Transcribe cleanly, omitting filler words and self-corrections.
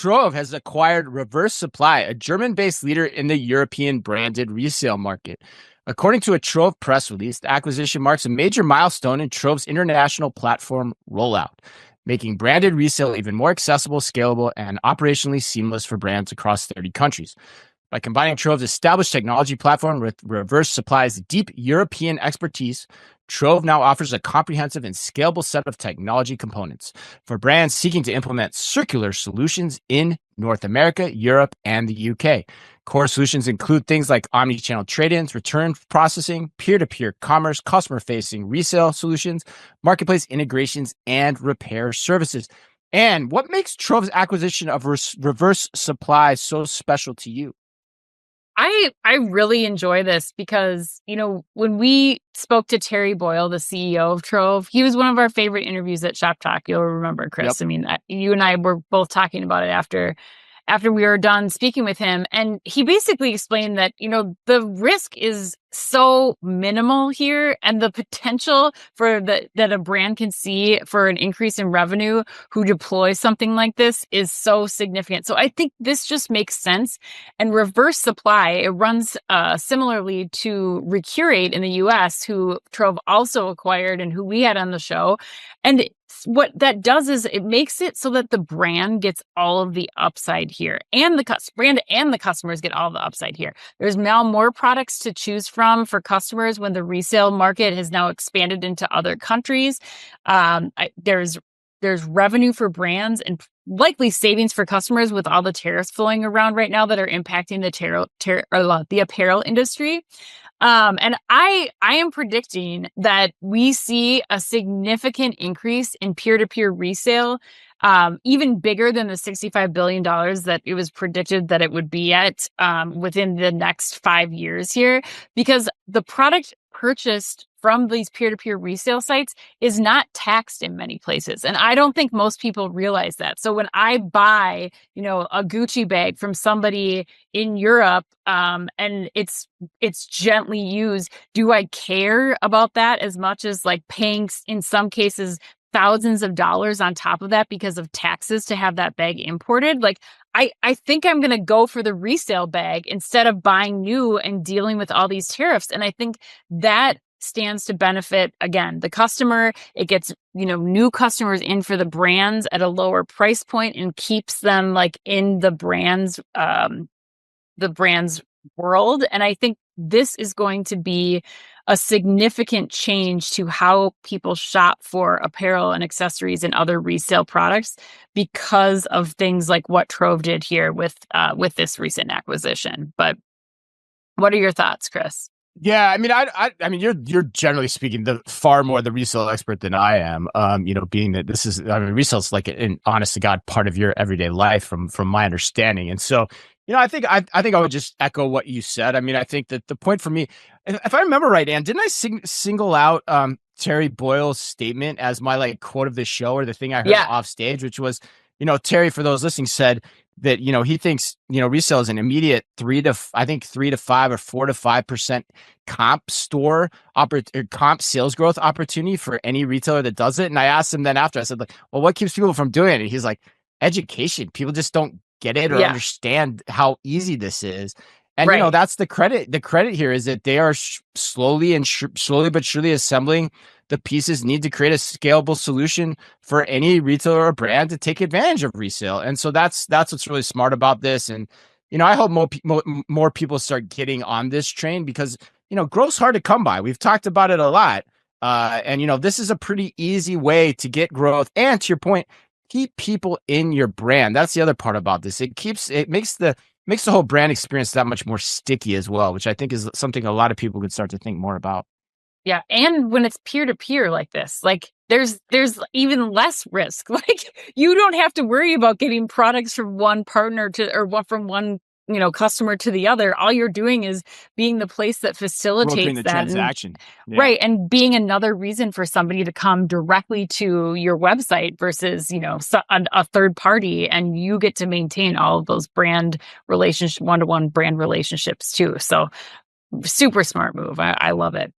Trove has acquired Reverse.Supply, a German-based leader in the European branded resale market. According to a Trove press release, the acquisition marks a major milestone in Trove's international platform rollout, making branded resale even more accessible, scalable, and operationally seamless for brands across 30 countries. By combining Trove's established technology platform with Reverse.Supply's deep European expertise, Trove now offers a comprehensive and scalable set of technology components for brands seeking to implement circular solutions in North America, Europe, and the UK. Core solutions include things like omni-channel trade-ins, return processing, peer-to-peer commerce, customer-facing resale solutions, marketplace integrations, and repair services. And what makes Trove's acquisition of Reverse.Supply so special to you? I really enjoy this because, when we spoke to Terry Boyle, the CEO of Trove, he was one of our favorite interviews at Shop Talk. You'll remember, Chris. Yep. I mean, you and I were both talking about it after we were done speaking with him. And he basically explained that, the risk is so minimal here, and the potential that a brand can see for an increase in revenue who deploys something like this is so significant. So I think this just makes sense. And Reverse.Supply, it runs similarly to Recurate in the US, who Trove also acquired and who we had on the show. And what that does is it makes it so that the brand gets all of the upside here, and the brand and the customers get all the upside here. There's now more products to choose from for customers when the resale market has now expanded into other countries. There's revenue for brands and likely savings for customers with all the tariffs flowing around right now that are impacting the apparel industry. And I am predicting that we see a significant increase in peer-to-peer resale, even bigger than the $65 billion that it was predicted that it would be at within the next 5 years here, because the product purchased from these peer-to-peer resale sites is not taxed in many places. And I don't think most people realize that. So when I buy, a Gucci bag from somebody in Europe, and it's gently used, do I care about that as much as like paying, in some cases, thousands of dollars on top of that because of taxes to have that bag imported? Like, I think I'm going to go for the resale bag instead of buying new and dealing with all these tariffs. And I think that stands to benefit, again, the customer. It gets, new customers in for the brands at a lower price point and keeps them like in the brand's world. And I think this is going to be a significant change to how people shop for apparel and accessories and other resale products because of things like what Trove did here with this recent acquisition. But what are your thoughts, Chris? Yeah, I mean, you're generally speaking far more the resale expert than I am. Being that resale is like an honest to God part of your everyday life from my understanding. And so, I think I would just echo what you said. I mean, I think that the point for me, if I remember right, Ann, didn't I single out Terry Boyle's statement as my like quote of the show, or the thing I heard off stage, which was, Terry, for those listening, said that, he thinks, resale is an immediate 3 to 5 or 4 to 5% comp sales growth opportunity for any retailer that does it. And I asked him then after, I said, like, well, what keeps people from doing it? And he's like, education. People just don't get it or understand how easy this is. And, that's the credit. The credit here is that they are slowly but surely assembling the pieces need to create a scalable solution for any retailer or brand to take advantage of resale. And so that's what's really smart about this. And, I hope more people start getting on this train because, growth's hard to come by. We've talked about it a lot. And, this is a pretty easy way to get growth. And to your point, keep people in your brand. That's the other part about this. It makes the whole brand experience that much more sticky as well, which I think is something a lot of people could start to think more about. Yeah. And when it's peer-to-peer like this, like there's even less risk. Like you don't have to worry about getting products from one partner from one, customer to the other. All you're doing is being the place that facilitates the that transaction. Right. And being another reason for somebody to come directly to your website versus, a third party, and you get to maintain all of those one-to-one brand relationships too. So super smart move. I love it.